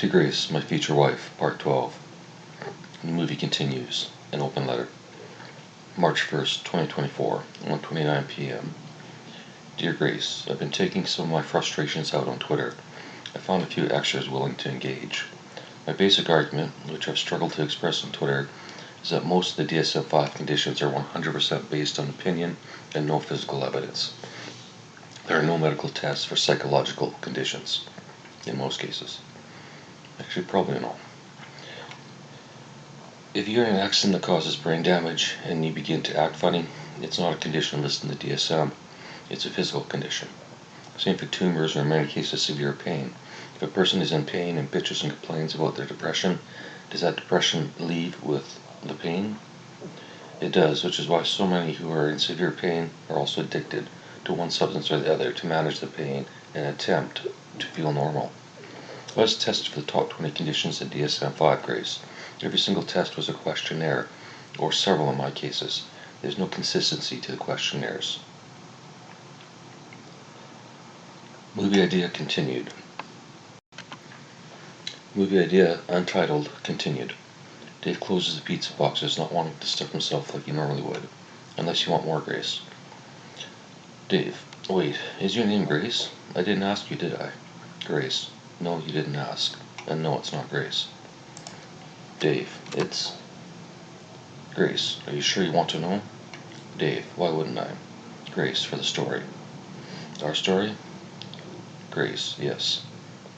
To Grace, my future wife, Part 12. The movie continues. An open letter. March 1st, 2024, 1:29 p.m. Dear Grace, I've been taking some of my frustrations out on Twitter. I found a few extras willing to engage. My basic argument, which I've struggled to express on Twitter, is that most of the DSM5 conditions are 100% based on opinion and no physical evidence. There are no medical tests for psychological conditions, in most cases. Actually, probably not. If you're in an accident that causes brain damage and you begin to act funny, it's not a condition listed in the DSM, it's a physical condition. Same for tumors or in many cases severe pain. If a person is in pain and bitches and complains about their depression, does that depression leave with the pain? It does, which is why so many who are in severe pain are also addicted to one substance or the other to manage the pain and attempt to feel normal. I was tested for the top 20 conditions in DSM5 Grace. Every single test was a questionnaire, or several in my cases. There's no consistency to the questionnaires. Movie idea continued. Movie idea Untitled continued. Dave closes the pizza boxes, not wanting to stuff himself like he normally would. Unless you want more, Grace. Dave, wait, is your name Grace? I didn't ask you, did I? Grace, no, you didn't ask. And no, it's not Grace. Dave, it's Grace. Are you sure you want to know? Dave, why wouldn't I? Grace, for the story. Our story? Grace, yes.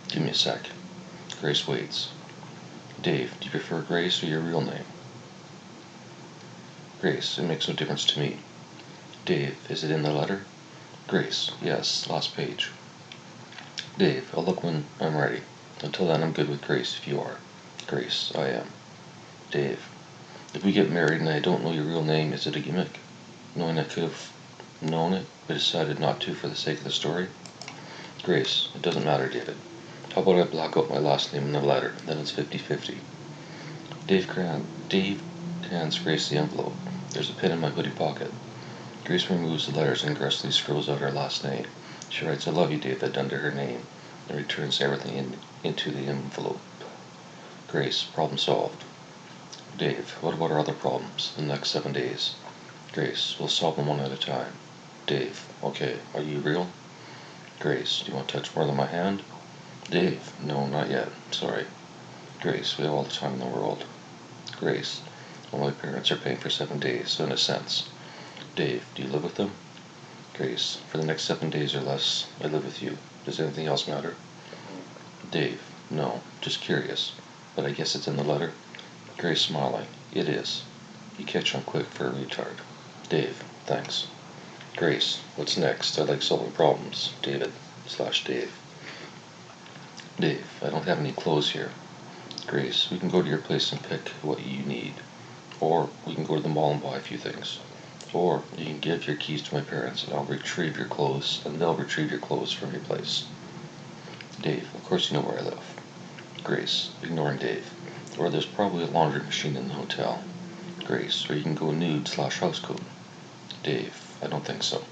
Give me a sec. Grace waits. Dave, do you prefer Grace or your real name? Grace, it makes no difference to me. Dave, is it in the letter? Grace, yes, last page. Dave, I'll look when I'm ready. Until then, I'm good with Grace if you are. Grace, I am. Dave, if we get married and I don't know your real name, is it a gimmick? Knowing I could have known it, but decided not to for the sake of the story? Grace, it doesn't matter, David. How about I block out my last name in the letter, then it's 50-50. Dave hands Grace the envelope. There's a pin in my hoodie pocket. Grace removes the letters and aggressively scribbles out her last name. She writes, I love you, David, under her name, and returns everything into the envelope. Grace, problem solved. Dave, what about our other problems, the next 7 days? Grace, we'll solve them one at a time. Dave, okay, are you real? Grace, do you want to touch more than my hand? Dave, no, not yet, sorry. Grace, we have all the time in the world. Grace, well, my parents are paying for 7 days, so in a sense. Dave, do you live with them? Grace, for the next 7 days or less, I live with you. Does anything else matter? Dave, no, just curious, but I guess it's in the letter. Grace smiling, it is. You catch on quick for a retard. Dave, thanks. Grace, what's next? I like solving problems. David/Dave. Dave, I don't have any clothes here. Grace, we can go to your place and pick what you need. Or we can go to the mall and buy a few things. Or you can give your keys to my parents and I'll retrieve your clothes and they'll retrieve your clothes from your place. Dave, of course you know where I live. Grace, ignoring Dave. Or there's probably a laundry machine in the hotel. Grace, or you can go nude/housecoat. Dave, I don't think so.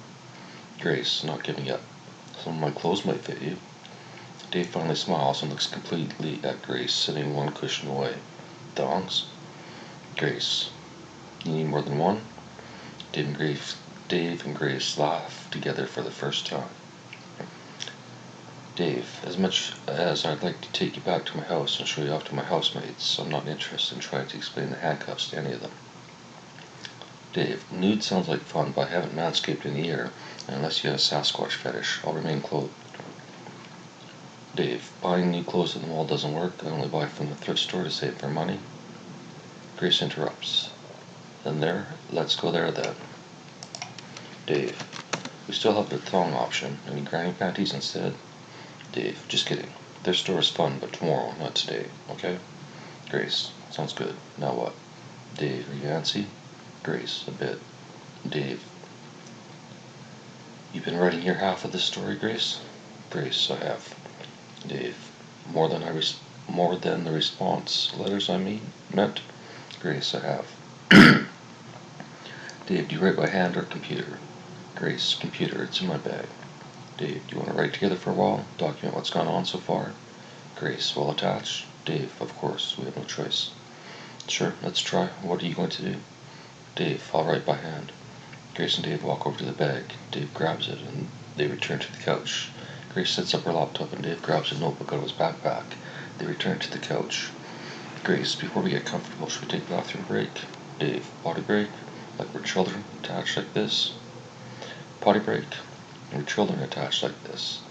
Grace, not giving up. Some of my clothes might fit you. Dave finally smiles and looks completely at Grace, sitting one cushion away. Thongs? Grace, you need more than one? Dave and Grace laugh together for the first time. Dave, as much as I'd like to take you back to my house and show you off to my housemates, I'm not interested in trying to explain the handcuffs to any of them. Dave, nude sounds like fun, but I haven't manscaped in a year, and unless you have a Sasquatch fetish, I'll remain clothed. Dave, buying new clothes at the mall doesn't work. I only buy from the thrift store to save for money. Grace interrupts. And there, let's go there then. Dave, we still have the thong option. Any granny panties instead? Dave, just kidding. Their store is fun, but tomorrow, not today, okay? Grace, sounds good. Now what? Dave, are you antsy? Grace, a bit. Dave, you've been writing your half of the story, Grace? Grace, I have. Dave, more than the response letters meant? Grace, I have. Dave, do you write by hand or computer? Grace, computer, it's in my bag. Dave, do you want to write together for a while? Document what's gone on so far? Grace, well attached? Dave, of course, we have no choice. Sure, let's try. What are you going to do? Dave, I'll write by hand. Grace and Dave walk over to the bag. Dave grabs it, and they return to the couch. Grace sets up her laptop, and Dave grabs a notebook out of his backpack. They return to the couch. Grace, before we get comfortable, should we take a bathroom break? Dave, potty break? Like we're children, attached like this? Potty break? We're children attached like this.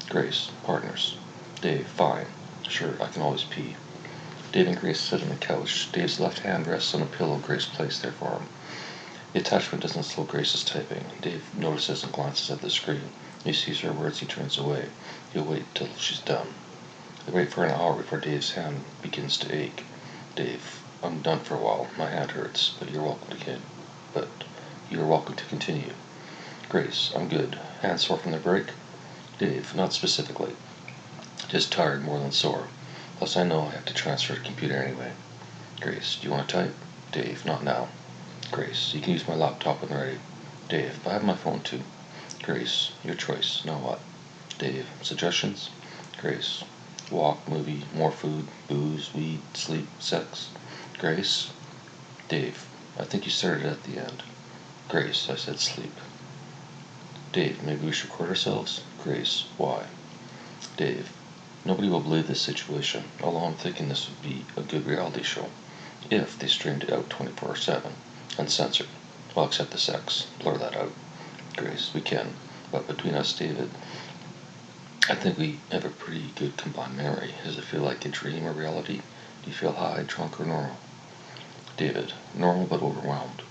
Grace, partners. Dave, fine. Sure, I can always pee. Dave and Grace sit on the couch. Dave's left hand rests on a pillow Grace placed there for him. The attachment doesn't slow Grace's typing. Dave notices and glances at the screen. He sees her words, he turns away. He'll wait till she's done. They wait for an hour before Dave's hand begins to ache. Dave, I'm done for a while. My hand hurts, but you're welcome to continue. Grace, I'm good. Hands sore from the break? Dave, not specifically. Just tired more than sore. Plus I know I have to transfer to the computer anyway. Grace, do you want to type? Dave, not now. Grace, you can use my laptop when ready. Dave, I have my phone too. Grace, your choice. Now what? Dave, suggestions? Grace, walk, movie, more food, booze, weed, sleep, sex. Grace? Dave, I think you started at the end. Grace, I said sleep. Dave, maybe we should record ourselves? Grace, why? Dave, nobody will believe this situation, although I'm thinking this would be a good reality show, if they streamed it out 24/7, uncensored. Well, except the sex. Blur that out. Grace, we can, but between us, David, I think we have a pretty good combined memory. Does it feel like a dream or reality? Do you feel high, drunk, or normal? David, normal but overwhelmed.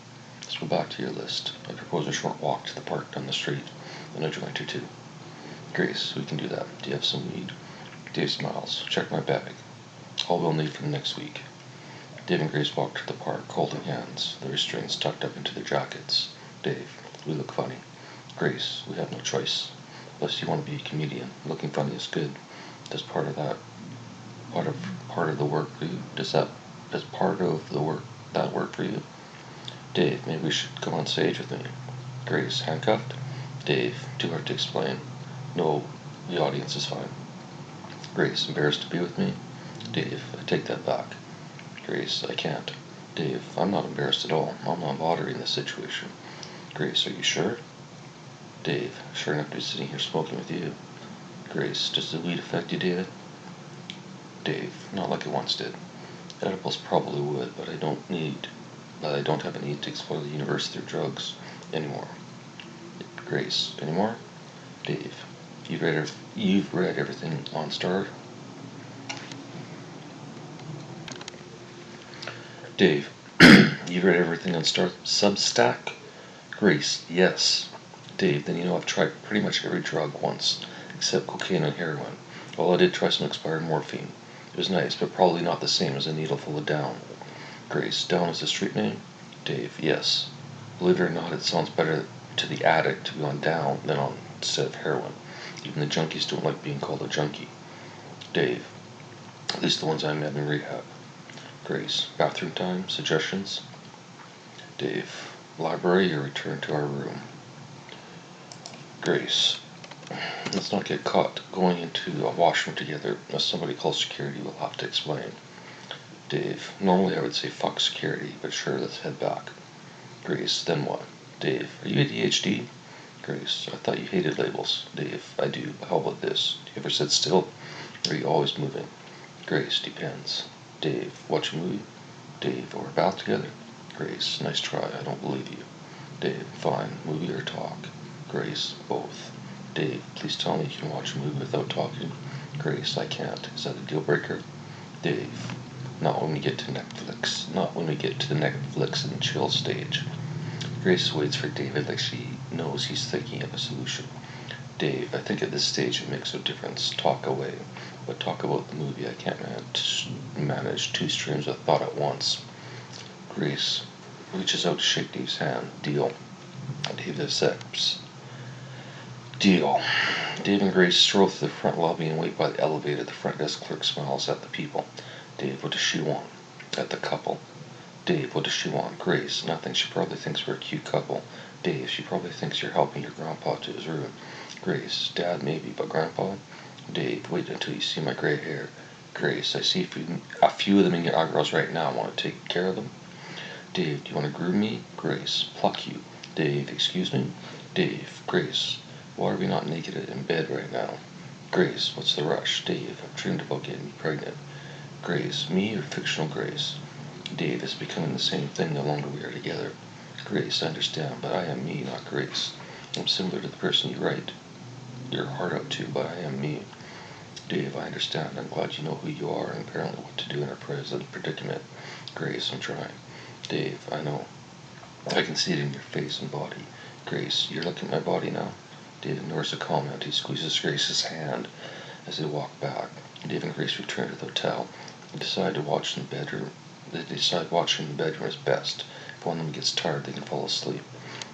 Let's go back to your list. I propose a short walk to the park down the street, and a joint or two. Grace, we can do that. Do you have some weed? Dave smiles. Check my bag. All we'll need for the next week. Dave and Grace walk to the park, holding hands, their restraints tucked up into their jackets. Dave, we look funny. Grace, we have no choice. Unless you want to be a comedian. Looking funny is good. Does part of the work for you? Does part of the work that work for you? Dave, maybe we should come on stage with me. Grace, handcuffed? Dave, too hard to explain. No, the audience is fine. Grace, embarrassed to be with me? Dave, I take that back. Grace, I can't. Dave, I'm not embarrassed at all. I'm not bothering this situation. Grace, are you sure? Dave, sure enough to be sitting here smoking with you. Grace, does the weed affect you, David? Dave, not like it once did. Edibles probably would, but I don't have a need to explore the universe through drugs anymore. Grace, anymore? Dave, you've read everything on Star? Dave, you've read everything on Star Substack? Grace, yes. Dave, then you know I've tried pretty much every drug once, except cocaine and heroin. Well, I did try some expired morphine. It was nice, but probably not the same as a needle full of Down. Grace, Down is the street name? Dave, yes. Believe it or not, it sounds better to the addict to be on Down than on instead of heroin. Even the junkies don't like being called a junkie. Dave, at least the ones I met in rehab. Grace, bathroom time, suggestions? Dave, library or return to our room? Grace, let's not get caught going into a washroom together. If somebody calls security, we'll have to explain. Dave, normally I would say fuck security, but sure, let's head back. Grace, then what? Dave, are you ADHD? Grace, I thought you hated labels. Dave, I do, but how about this? Do you ever sit still? Or are you always moving? Grace, depends. Dave, watch a movie? Dave, or a bath together? Grace, nice try, I don't believe you. Dave, fine, movie or talk? Grace, both. Dave, please tell me you can watch a movie without talking. Grace, I can't. Is that a deal breaker? Dave, not when we get to Netflix. Not when we get to the Netflix and chill stage. Grace waits for David like she knows he's thinking of a solution. Dave, I think at this stage it makes no difference. Talk away. But talk about the movie. I can't manage two streams of thought at once. Grace reaches out to shake Dave's hand. Deal. Dave accepts. Deal. Dave and Grace stroll through the front lobby and wait by the elevator. The front desk clerk smiles at the people. Dave, what does she want? At the couple. Dave, what does she want? Grace, nothing. She probably thinks we're a cute couple. Dave, she probably thinks you're helping your grandpa to his room. Grace, Dad maybe, but Grandpa? Dave, wait until you see my gray hair. Grace, I see a few of them in your eyebrows right now. Want to take care of them? Dave, do you want to groom me? Grace, pluck you. Dave, excuse me? Dave, Grace, why are we not naked in bed right now? Grace, what's the rush? Dave, I've dreamed about getting you pregnant. Grace, me or fictional Grace? Dave, it's becoming the same thing the longer we are together. Grace, I understand, but I am me, not Grace. I'm similar to the person you write your heart out to, but I am me. Dave, I understand. I'm glad you know who you are and apparently what to do in our present predicament. Grace, I'm trying. Dave, I know. I can see it in your face and body. Grace, you're looking at my body now? Dave ignores the comment. He squeezes Grace's hand as they walk back. Dave and Grace return to the hotel. They decide watching the bedroom is best. If one of them gets tired, they can fall asleep.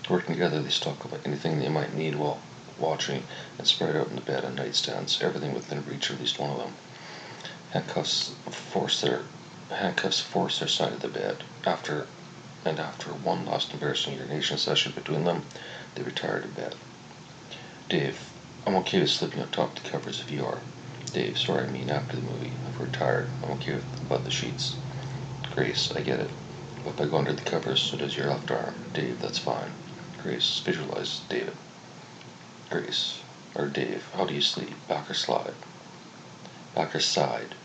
Working together, they stock up anything they might need while watching and spread out in the bed on nightstands, everything within reach of at least one of them. Handcuffs force their side of the bed. After one last embarrassing urination session between them, they retire to bed. Dave, I'm okay with sleeping on top of the covers if you are. Dave, sorry, I mean after the movie. If we're tired, I'm okay with above the sheets. Grace, I get it. But if I go under the covers, so does your left arm. Dave, that's fine. Grace, visualize David. Grace, or Dave, how do you sleep? Back or slide? Back or side?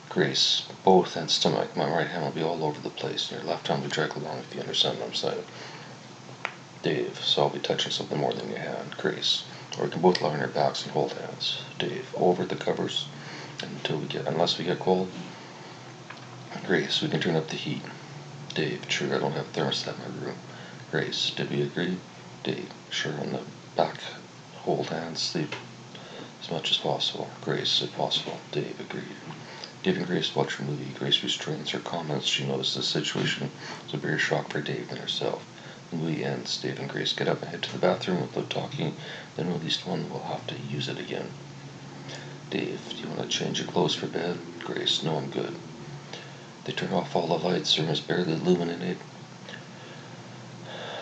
Grace, both and stomach. My right hand will be all over the place, and your left hand will drag along if you understand what I'm saying. Dave, so I'll be touching something more than your hand. Grace, or we can both lie on our backs and hold hands. Dave, over the covers unless we get cold. Grace, we can turn up the heat. Dave, sure, I don't have a thermostat in my room. Grace, did we agree? Dave, sure, on the back, hold hands, sleep as much as possible. Grace, if possible. Dave, agreed. Dave and Grace watch a movie. Grace restrains her comments. She knows the situation is a bigger shock for Dave than herself. The movie ends. Dave and Grace get up and head to the bathroom without talking. Then at least one will have to use it again. Dave, do you want to change your clothes for bed? Grace, no, I'm good. They turn off all the lights. The room is barely illuminated.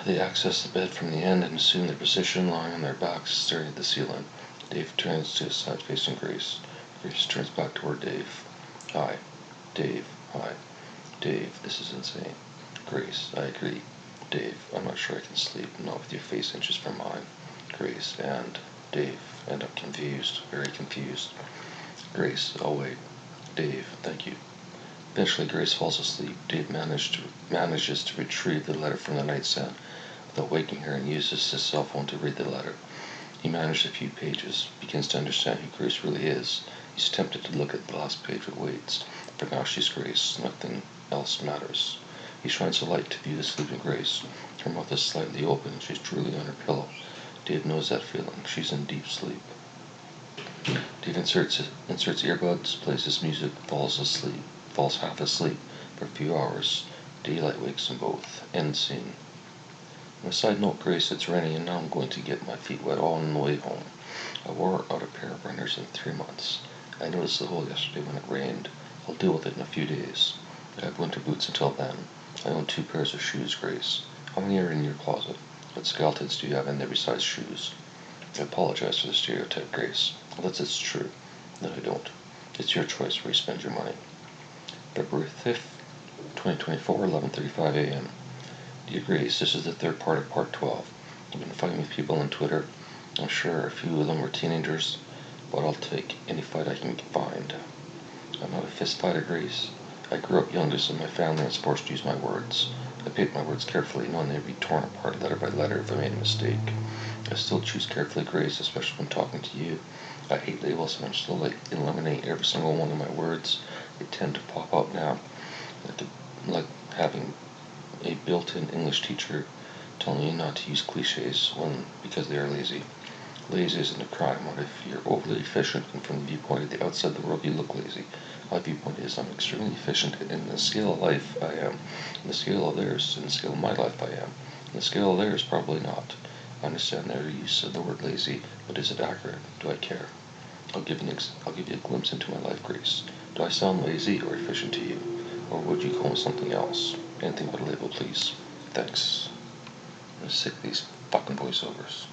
They access the bed from the end and assume their position, lying on their backs, staring at the ceiling. Dave turns to his side facing Grace. Grace turns back toward Dave. Hi. Dave. Hi. Dave, this is insane. Grace, I agree. Dave, I'm not sure I can sleep, not with your face inches from mine. Grace, and Dave, end up confused, very confused. Grace, I'll wait. Dave, thank you. Eventually, Grace falls asleep. Dave manages to retrieve the letter from the nightstand without waking her and uses his cell phone to read the letter. He manages a few pages, begins to understand who Grace really is. He's tempted to look at the last page but waits. For now she's Grace. Nothing else matters. He shines a light to view the sleeping Grace. Her mouth is slightly open and she's drooling on her pillow. Dave knows that feeling. She's in deep sleep. Dave inserts earbuds, plays his music, falls half asleep for a few hours. Daylight wakes them both. End scene. On a side note, Grace, it's raining and now I'm going to get my feet wet all on the way home. I wore out a pair of runners in 3 months. I noticed the hole yesterday when it rained. I'll deal with it in a few days. I have winter boots until then. I own 2 pairs of shoes, Grace. How many are in your closet? What skeletons do you have in there besides shoes? I apologize for the stereotype, Grace. Unless it's true. No, I don't. It's your choice where you spend your money. February 5th, 2024, 11:35 a.m. Dear Grace, this is the third part of part 12. I've been fighting with people on Twitter. I'm sure a few of them were teenagers, but I'll take any fight I can find. I'm not a fist fighter, Grace. I grew up youngest in my family and was forced to use my words. I pick my words carefully, knowing they'd be torn apart letter by letter if I made a mistake. I still choose carefully, Grace, especially when talking to you. I hate labels and I'm slowly eliminating every single one of my words. They tend to pop up now, like having a built-in English teacher telling you not to use cliches because they are lazy. Lazy isn't a crime. What if you're overly efficient and from the viewpoint of the outside the world you look lazy? My viewpoint is I'm extremely efficient and in the scale of life I am. In the scale of theirs, in the scale of my life I am. In the scale of theirs, probably not. I understand their use of the word lazy, but is it accurate? Do I care? I'll give you a glimpse into my life, Grace. Do I sound lazy or efficient to you? Or would you call me something else? Anything but a label, please. Thanks. I'm sick of these fucking voiceovers.